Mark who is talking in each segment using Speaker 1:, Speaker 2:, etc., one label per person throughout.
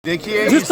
Speaker 1: देखिए
Speaker 2: किस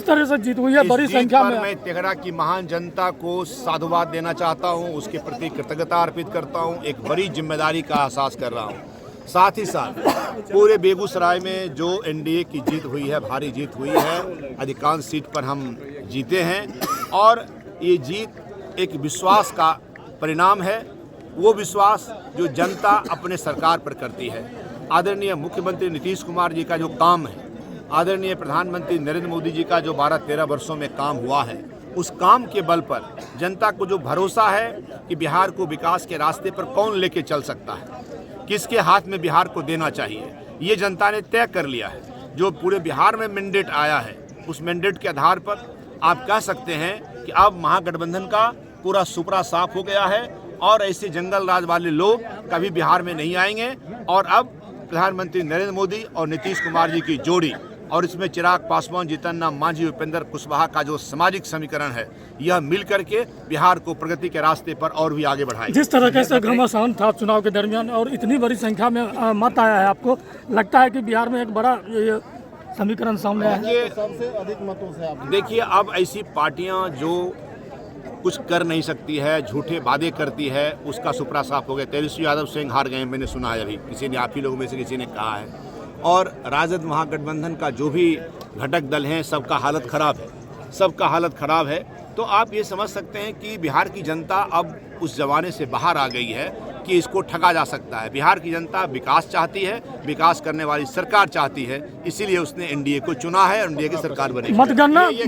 Speaker 2: तरह से जीत हुई है बड़ी संख्या में।
Speaker 1: मैं तेघड़ा की महान जनता को साधुवाद देना चाहता हूं, उसके प्रति कृतज्ञता अर्पित करता हूं, एक बड़ी जिम्मेदारी का एहसास कर रहा हूं। साथ ही साथ पूरे बेगूसराय में जो एनडीए की जीत हुई है, भारी जीत हुई है, अधिकांश सीट पर हम जीते हैं और ये जीत एक विश्वास का परिणाम है, वो विश्वास जो जनता अपने सरकार पर करती है। आदरणीय मुख्यमंत्री नीतीश कुमार जी का जो काम है, आदरणीय प्रधानमंत्री नरेंद्र मोदी जी का जो 12-13 वर्षों में काम हुआ है, उस काम के बल पर जनता को जो भरोसा है कि बिहार को विकास के रास्ते पर कौन लेके चल सकता है, किसके हाथ में बिहार को देना चाहिए, ये जनता ने तय कर लिया है। जो पूरे बिहार में मैंडेट आया है, उस मैंडेट के आधार पर आप कह सकते हैं कि अब महागठबंधन का पूरा सुपड़ा साफ हो गया है और ऐसे जंगल राज वाले लोग कभी बिहार में नहीं आएंगे। और अब प्रधानमंत्री नरेंद्र मोदी और नीतीश कुमार जी की जोड़ी और इसमें चिराग पासवान, जीतन राम मांझी, उपेंद्र कुशवाहा का जो सामाजिक समीकरण है, यह मिल करके बिहार को प्रगति के रास्ते पर और भी आगे बढ़ाएगा।
Speaker 2: जिस तरह से घमासान था चुनाव के दरमियान और इतनी बड़ी संख्या में मत आया है, आपको लगता है कि बिहार में एक बड़ा समीकरण सामने आया है?
Speaker 3: सबसे अधिक मतों से आप
Speaker 1: देखिए, अब ऐसी पार्टियां जो कुछ कर नहीं सकती है, झूठे वादे करती है, उसका सुपड़ा साफ हो गया। तेजस्वी यादव सिंह हार गए, मैंने सुना है, अभी किसी ने, आप ही लोगों में से किसी ने कहा है। और राजद महागठबंधन का जो भी घटक दल हैं, सबका हालत खराब है, सबका हालत खराब है। तो आप ये समझ सकते हैं कि बिहार की जनता अब उस जमाने से बाहर आ गई है कि इसको ठगा जा सकता है। बिहार की जनता विकास चाहती है, विकास करने वाली सरकार चाहती है, इसीलिए उसने एनडीए को चुना है और एनडीए की सरकार बनी।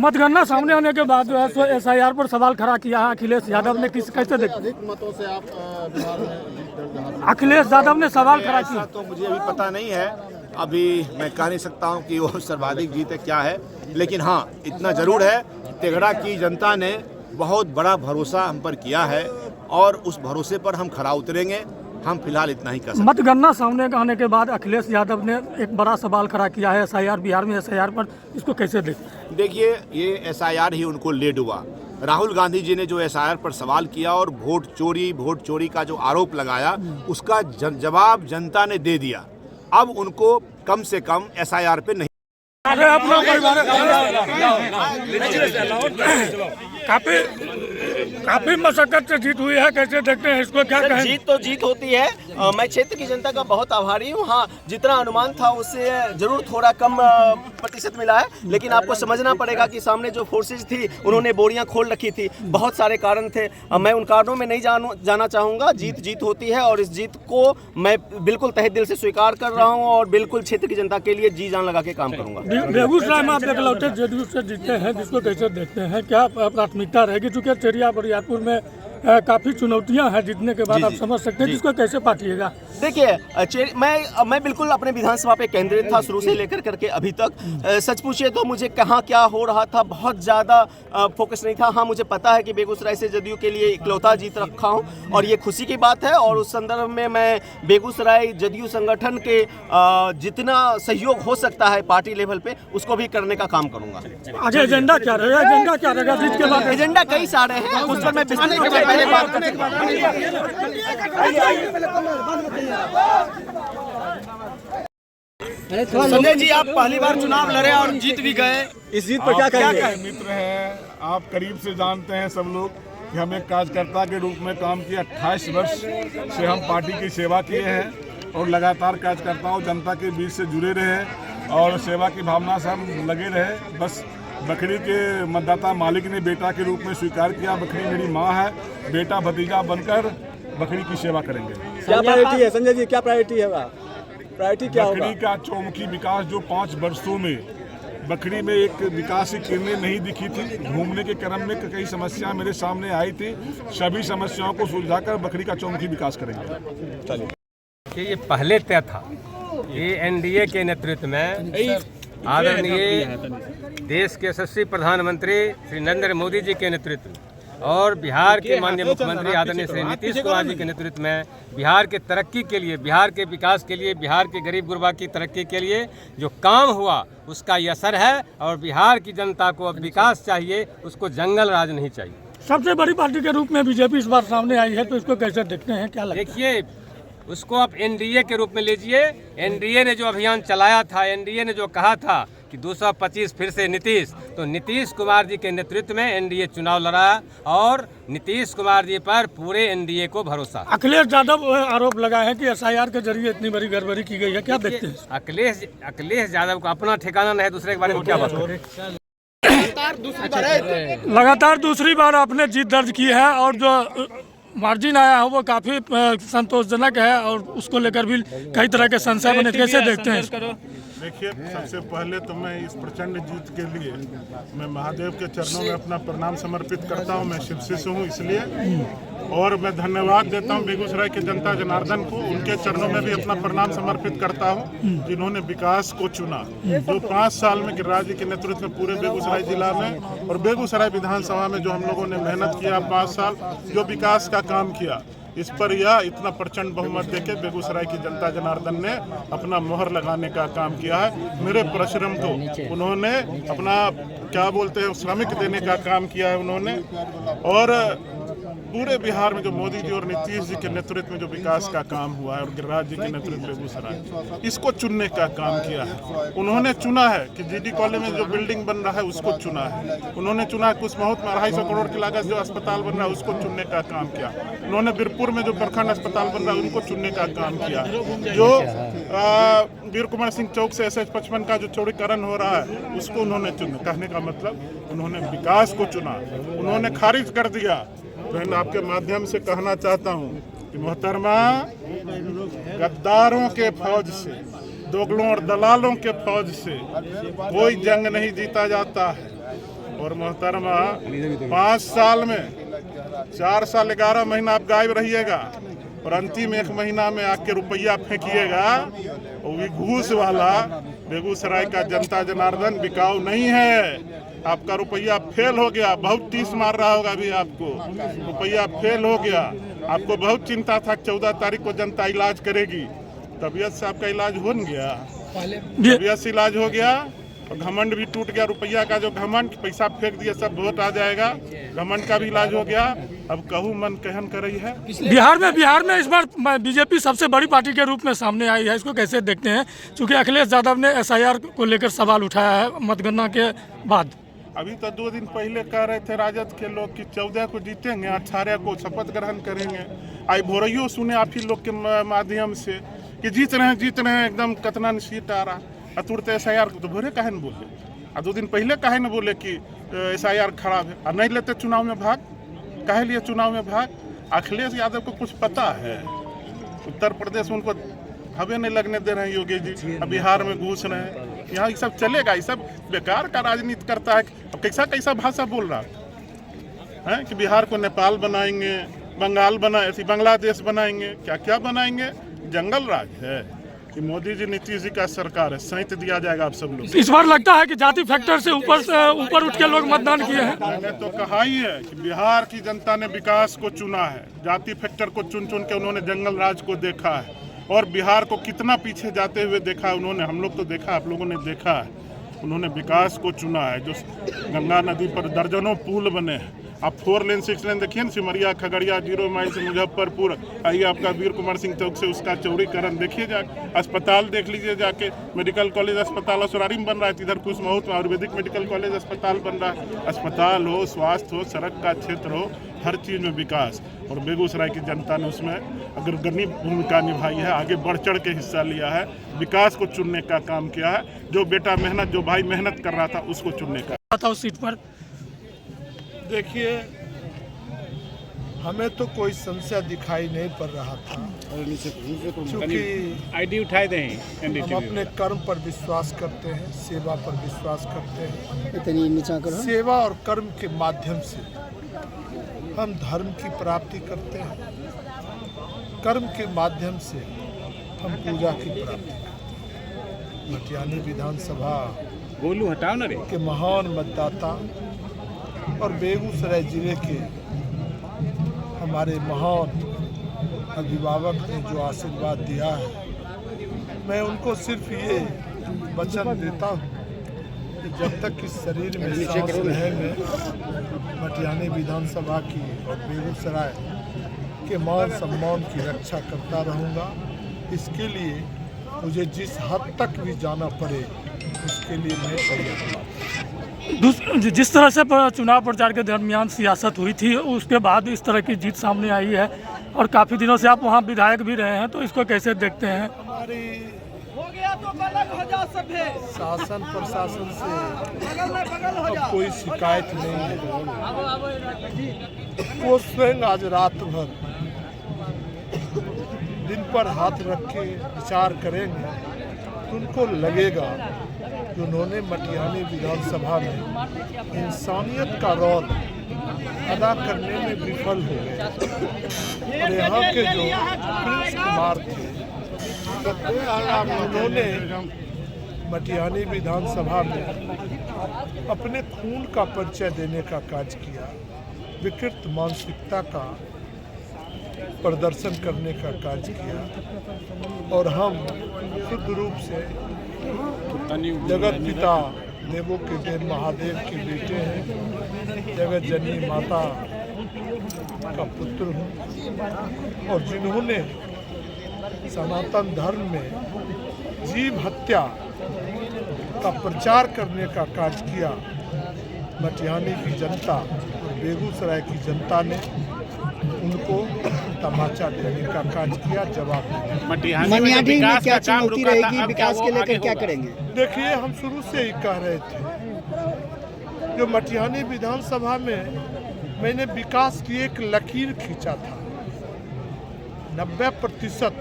Speaker 2: मतगणना सामने होने के बाद जो है एसआईआर पर सवाल खड़ा किया है अखिलेश यादव ने, कैसे देखा?
Speaker 3: अधिक मतों से आप बिहार में
Speaker 2: अखिलेश यादव ने सवाल खड़ा किया
Speaker 1: तो मुझे अभी पता नहीं है, अभी मैं कह नहीं सकता हूं कि वो सर्वाधिक जीत है क्या है, लेकिन हाँ इतना जरूर है, तेघड़ा की जनता ने बहुत बड़ा भरोसा हम पर किया है और उस भरोसे पर हम खरा उतरेंगे। हम फिलहाल इतना ही कर सकते हैं।
Speaker 2: मतगणना सामने आने के बाद अखिलेश यादव ने एक बड़ा सवाल खड़ा किया है एसआईआर, बिहार में एसआईआर पर, इसको कैसे देखते?
Speaker 1: देखिए, ये एसआईआर ही उनको लेड हुआ। राहुल गांधी जी ने जो एसआईआर पर सवाल किया और वोट चोरी का जो आरोप लगाया, उसका जवाब जनता ने दे दिया। अब उनको कम से कम एसआईआर पे नहीं।
Speaker 2: काफी मशक्कत से जीत हुई है, कैसे देखते हैं इसको, क्या कहें?
Speaker 4: जीत तो जीत होती है। मैं क्षेत्र की जनता का बहुत आभारी हूँ। हाँ, जितना अनुमान था उससे जरूर थोड़ा कम प्रतिशत मिला है, लेकिन आपको समझना पड़ेगा कि सामने जो फोर्सेज थी उन्होंने बोरियां खोल रखी थी, बहुत सारे कारण थे। मैं उन कारणों में नहीं जाना चाहूँगा। जीत होती है और इस जीत को मैं बिल्कुल तहे दिल से स्वीकार कर रहा हूँ और बिल्कुल क्षेत्र की जनता के लिए जी जान लगा के काम करूँगा।
Speaker 2: बेगूसराय में आप इकलौते जेडीयू से जीते हैं, जिसको कैसे देखते हैं, क्या प्राथमिकता रहेगी? चूँकि चेरिया बरियारपुर में काफ़ी चुनौतियां हैं जीतने के बाद, आप समझ सकते हैं, जिसको कैसे पाटिएगा?
Speaker 4: देखिए, मैं बिल्कुल अपने विधानसभा पे केंद्रित था शुरू से लेकर करके अभी तक। सच पूछिए तो मुझे कहाँ क्या हो रहा था बहुत ज़्यादा फोकस नहीं था। हाँ, मुझे पता है कि बेगूसराय से जदयू के लिए इकलौता जीत रखा हूँ और ये खुशी की बात है। और उस संदर्भ में मैं बेगूसराय जदयू संगठन के जितना सहयोग हो सकता है पार्टी लेवल पे, उसको भी करने का काम करूँगा।
Speaker 2: आगे एजेंडा क्या रहेगा जीत के बाद?
Speaker 4: एजेंडा कई सारे हैं, उस पर मैं विस्तृत रूप से पहले बात करूँगा। संजय जी, आप पहली बार चुनाव लड़े और जीत भी गए, इस जीत पर क्या कहेंगे?
Speaker 5: मित्र हैं, आप करीब से जानते हैं सब लोग कि हम एक कार्यकर्ता के रूप में काम किया। 28 वर्ष से हम पार्टी की सेवा किए हैं और लगातार कार्यकर्ताओं जनता के बीच से जुड़े रहे और सेवा की भावना से हम लगे रहे। बस बखरी के मतदाता मालिक ने बेटा के रूप में स्वीकार किया। बखरी मेरी माँ है, बेटा भतीजा बनकर बखरी की सेवा करेंगे।
Speaker 3: क्या प्रायोरिटी है संजय जी, क्या प्रायोरिटी है? प्रायोरिटी क्या होगा?
Speaker 5: बखरी का चौमुखी विकास, जो 5 वर्षों में बखरी में एक विकास की किरणें नहीं दिखी थी। घूमने के क्रम में कई समस्याएं मेरे सामने आई थी, सभी समस्याओं को सुलझाकर बखरी का चौमुखी विकास करेंगे।
Speaker 6: चलिए, ये पहले तय था, ये एनडीए के नेतृत्व में आदरणीय देश के यशस्वी प्रधानमंत्री श्री नरेंद्र मोदी जी के नेतृत्व में और बिहार के माननीय मुख्यमंत्री आदरणीय श्री नीतीश कुमार जी के नेतृत्व में बिहार के तरक्की के लिए, बिहार के विकास के लिए, बिहार के गरीब गुरबा की तरक्की के लिए जो काम हुआ उसका ये असर है। और बिहार की जनता को अब विकास चाहिए, उसको जंगल राज नहीं चाहिए।
Speaker 2: सबसे बड़ी पार्टी के रूप में बीजेपी इस बार सामने आई है, तो इसको कैसे देखते हैं, क्या लगता है?
Speaker 6: देखिए, उसको आप एनडीए के रूप में लीजिए। एनडीए ने जो अभियान चलाया था, एनडीए ने जो कहा था कि 225 फिर से नीतीश, तो नीतीश कुमार जी के नेतृत्व में एनडीए चुनाव लड़ा और नीतीश कुमार जी पर पूरे एनडीए को भरोसा।
Speaker 2: अखिलेश यादव आरोप लगाए हैं कि एसआईआर के जरिए इतनी बड़ी गड़बड़ी की गई है, क्या देखते हैं?
Speaker 6: अखिलेश यादव को अपना ठिकाना नहीं है, दूसरे के बारे में क्या बात करें।
Speaker 2: लगातार दूसरी बार आपने जीत दर्ज की है और जो मार्जिन आया है वो काफी संतोषजनक है और उसको लेकर भी कई तरह के संशय बने, कैसे देखते हैं इसको?
Speaker 5: देखिए, सबसे पहले तो मैं इस प्रचंड जीत के लिए मैं महादेव के चरणों में अपना प्रणाम समर्पित करता हूं। मैं शिवसी से हूं इसलिए, और मैं धन्यवाद देता हूं बेगूसराय के जनता जनार्दन को, उनके चरणों में भी अपना प्रणाम समर्पित करता हूं जिन्होंने विकास को चुना। जो 5 साल में गिरिराज जी के नेतृत्व में पूरे बेगूसराय जिला में और बेगूसराय विधानसभा में जो हम लोगों ने मेहनत किया 5 साल, जो विकास का काम किया, इस पर यह इतना प्रचंड बहुमत देके बेगूसराय की जनता जनार्दन ने अपना मोहर लगाने का काम किया है। मेरे परिश्रम को उन्होंने अपना क्या बोलते हैं श्रमिक देने का काम किया है उन्होंने, और पूरे बिहार में जो मोदी जी और नीतीश जी के नेतृत्व में जो विकास का काम हुआ है और गिरिराज जी के नेतृत्व में बेगूसराय, इसको चुनने का काम किया है। उन्होंने चुना है कि जीडी कॉलेज में जो बिल्डिंग बन रहा है उसको चुना है। उन्होंने चुना है कुशमोहत में 250 करोड़ की लागत जो अस्पताल बन रहा है उसको चुनने का काम किया। उन्होंने बीरपुर में जो प्रखंड अस्पताल बन रहा है उनको चुनने का काम किया। जो वीर कुमार सिंह चौक से SS 55 का जो चौड़ीकरण हो रहा है उसको उन्होंने चुना। कहने का मतलब उन्होंने विकास को चुना, उन्होंने खारिज कर दिया। मैं आपके माध्यम से कहना चाहता हूं कि मोहतरमा, गद्दारों के फौज से, दोगलों और दलालों के फौज से कोई जंग नहीं जीता जाता है। और मोहतरमा, 5 साल में 4 साल 11 महीना आप गायब रहिएगा और अंतिम 1 महीना में आके रुपया फेंकिएगा, वो भी घूस वाला। बेगूसराय का जनता जनार्दन बिकाऊ नहीं है। आपका रुपया फेल हो गया, बहुत टीस मार रहा होगा अभी आपको। रुपया फेल हो गया, आपको बहुत चिंता था 14 तारीख को जनता इलाज करेगी। तबीयत से आपका इलाज हो गया, तबीयत से इलाज हो गया और घमंड भी टूट गया। रुपया का जो घमंड, पैसा फेंक दिया, सब वोट आ जाएगा, घमंड का भी इलाज हो गया। अब कहूँ मन कहन कर रही है।
Speaker 2: बिहार में इस बार बीजेपी सबसे बड़ी पार्टी के रूप में सामने आई है, इसको कैसे देखते हैं? चूँकि अखिलेश यादव ने SIR को लेकर सवाल उठाया है मतगणना के बाद।
Speaker 5: अभी तो 2 दिन पहले कह रहे थे राजद के लोग कि 14 को जीतेंगे, 18 को शपथ ग्रहण करेंगे। आई भोरइयो सुने आप ही लोग के माध्यम से कि जीत रहे हैं एकदम कतना सीट आ रहा। तुरंत SIR तो भोरे काहे न बोले, 2 दिन पहले काहे न बोले कि SIR खराब है और नहीं लेते चुनाव में भाग। काहे लिए चुनाव में भाग? अखिलेश यादव को कुछ पता है। उत्तर प्रदेश में उनको हवे नहीं लगने दे रहे हैं योगी जी, अब बिहार में घुस रहे हैं। यहाँ ये सब चलेगा, ये सब बेकार का राजनीति करता है। अब कैसा भाषा बोल रहा है कि बिहार को नेपाल बनाएंगे, बांग्लादेश बनाएंगे, क्या बनाएंगे? जंगल राज है कि मोदी जी नीतीश जी का सरकार है, सहित दिया जाएगा आप सब लोग।
Speaker 2: इस बार लगता है कि जाति फैक्टर से ऊपर उठ के लोग मतदान किए हैं।
Speaker 5: मैंने तो कहा ही है कि बिहार की जनता ने विकास को चुना है, जाति फैक्टर को चुन के उन्होंने जंगल राज को देखा है और बिहार को कितना पीछे जाते हुए देखा है उन्होंने। हम लोग तो देखा, आप लोगों ने देखा है। उन्होंने विकास को चुना है। जो गंगा नदी पर दर्जनों पुल बने हैं, आप 4 लेन 6 लेन देखिए ना, सिमरिया, खगड़िया, 0 माइल से मुजफ्फरपुर, आइए आपका वीर कुमार सिंह चौक से उसका चौड़ीकरण देखिए जाके। अस्पताल देख लीजिए जाके, मेडिकल कॉलेज अस्पताल असुरारी में बन रहा है, इधर कुशमोहत में आयुर्वेदिक मेडिकल कॉलेज अस्पताल बन रहा है। अस्पताल हो, स्वास्थ्य हो, सड़क का क्षेत्र हो, हर चीज़ में विकास। और बेगूसराय की जनता ने उसमें अग्रगण्य भूमिका निभाई है, आगे बढ़ चढ़ के हिस्सा लिया है, विकास को चुनने का काम किया है। जो बेटा मेहनत, जो भाई मेहनत कर रहा था उसको चुनने का।
Speaker 2: उस सीट पर
Speaker 7: देखिए, हमें तो कोई संशय दिखाई नहीं पड़ रहा था, क्योंकि
Speaker 3: आईडी उठाए दें।
Speaker 7: हम अपने कर्म पर विश्वास करते हैं, सेवा पर विश्वास करते हैं। सेवा और कर्म के माध्यम से हम धर्म की प्राप्ति करते हैं, कर्म के माध्यम से हम पूजा की प्राप्ति करते हैं। मटियानी विधानसभा
Speaker 3: गोलू हटाओ ना रे
Speaker 7: के महान मतदाता और बेगूसराय जिले के हमारे महान अभिभावक ने जो आशीर्वाद दिया है, मैं उनको सिर्फ ये वचन देता हूँ कि जब तक इस शरीर में सांस रहेंगे, मटियानी विधानसभा की और बेगूसराय के मान सम्मान की रक्षा करता रहूँगा। इसके लिए मुझे जिस हद तक भी जाना पड़े उसके लिए मैं तैयार हूँ।
Speaker 2: जिस तरह से चुनाव प्रचार के दरमियान सियासत हुई थी, उसके बाद इस तरह की जीत सामने आई है और काफ़ी दिनों से आप वहाँ विधायक भी रहे हैं, तो इसको कैसे देखते हैं?
Speaker 7: हमारी शासन प्रशासन से अब कोई शिकायत नहीं है। वो स्वयं आज रात भर दिन पर हाथ रख के विचार करेंगे तो उनको लगेगा कि उन्होंने मटिहानी विधानसभा में इंसानियत का रोल अदा करने में विफल हो गए। और यहाँ के जो प्रिंस कुमार थे, उन्होंने मटिहानी विधानसभा में अपने खून का परिचय देने का कार्य किया, विकृत मानसिकता का प्रदर्शन करने का कार्य किया। और हम शुद्ध रूप से जगत पिता देवों के देव महादेव के बेटे हैं, जगत जननी माता का पुत्र हूँ और जिन्होंने सनातन धर्म में जीव हत्या का प्रचार करने का कार्य किया, मटिहानी की जनता और बेगूसराय की जनता ने उनको तमाचा देने का कार्य किया। जवाब
Speaker 3: मटिहानी में क्या चुनौती रहेगी, विकास के लेकर क्या करेंगे?
Speaker 7: देखिए, हम शुरू से ही कह रहे थे जो मटिहानी विधानसभा में मैंने विकास की एक लकीर खींचा था। 90%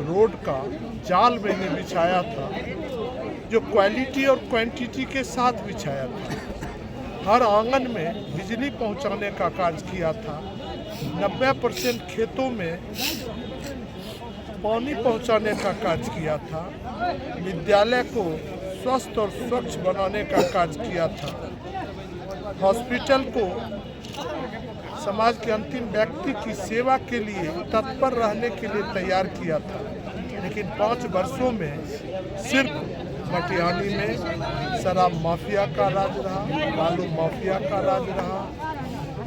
Speaker 7: रोड का जाल मैंने बिछाया था, जो क्वालिटी और क्वांटिटी के साथ बिछाया था। हर आंगन में बिजली पहुंचाने का कार्य किया था। 90% खेतों में पानी पहुंचाने का कार्य किया था। विद्यालय को स्वस्थ और स्वच्छ बनाने का कार्य किया था। हॉस्पिटल को समाज के अंतिम व्यक्ति की सेवा के लिए तत्पर रहने के लिए तैयार किया था। लेकिन 5 वर्षों में सिर्फ मटिहानी में शराब माफिया का राज रहा, बालू माफिया का राज रहा,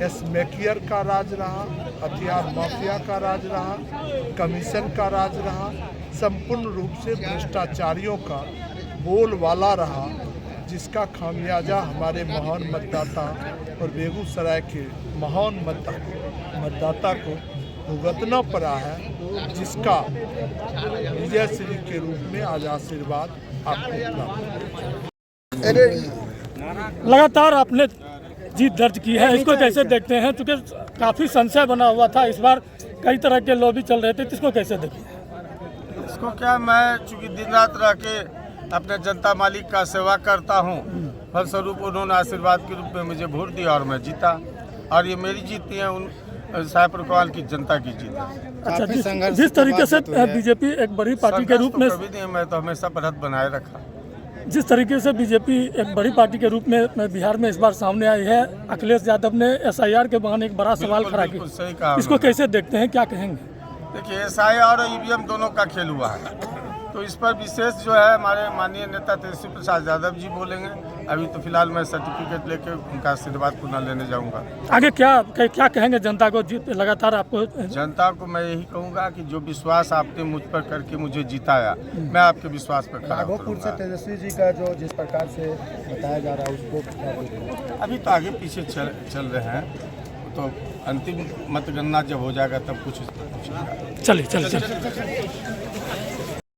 Speaker 7: एसमेकियर का राज रहा, हथियार माफिया का राज रहा, कमीशन का राज रहा, संपूर्ण रूप से भ्रष्टाचारियों का बोलबाला रहा, जिसका खामियाजा हमारे महान मतदाता और बेगूसराय के महान मतदाता को भुगतना पड़ा है, जिसका विजय श्री के रूप में आज आशीर्वाद आपको प्राप्त।
Speaker 2: लगातार आपने जीत दर्ज की है, इसको कैसे देखते हैं? क्योंकि काफ़ी संशय बना हुआ था, इस बार कई तरह के लॉबी चल रहे थे, तो इसको कैसे देखते हैं?
Speaker 8: इसको क्या, मैं चूँकि दिन रात रह के अपने जनता मालिक का सेवा करता हूँ, फलस्वरूप उन्होंने आशीर्वाद के रूप में मुझे वोट दिया और मैं जीता। और ये मेरी जीत नहीं है, उन साहेबरकवाल की जनता की जीत है।
Speaker 2: अच्छा, जिस तरीके से बीजेपी एक बड़ी पार्टी के रूप में,
Speaker 8: कभी नहीं, मैं तो हमेशा बढ़त बनाए रखा।
Speaker 2: जिस तरीके से बीजेपी एक बड़ी पार्टी के रूप में बिहार में इस बार सामने आई है, अखिलेश यादव ने SIR के बहाने एक बड़ा सवाल खड़ा किया,
Speaker 8: सही कहा।
Speaker 2: इसको कैसे देखते हैं, क्या कहेंगे?
Speaker 8: देखिए, SIR और EVM दोनों का खेल हुआ है, तो इस पर विशेष जो है हमारे माननीय नेता तेजस्वी प्रसाद यादव जी बोलेंगे। अभी तो फिलहाल मैं सर्टिफिकेट लेके उनका आशीर्वाद पुनः लेने जाऊंगा।
Speaker 2: आगे क्या कहेंगे जनता को? लगातार आपको
Speaker 8: जनता को मैं यही कहूंगा कि जो विश्वास आपने मुझ पर करके मुझे जिताया, मैं आपके विश्वास पर खड़ा करूंगा।
Speaker 3: तेजस्वी जी का जो जिस प्रकार से बताया जा रहा है उसको
Speaker 8: अभी तो आगे पीछे चल रहे हैं, तो अंतिम मतगणना जब हो जाएगा तब कुछ
Speaker 2: चलिए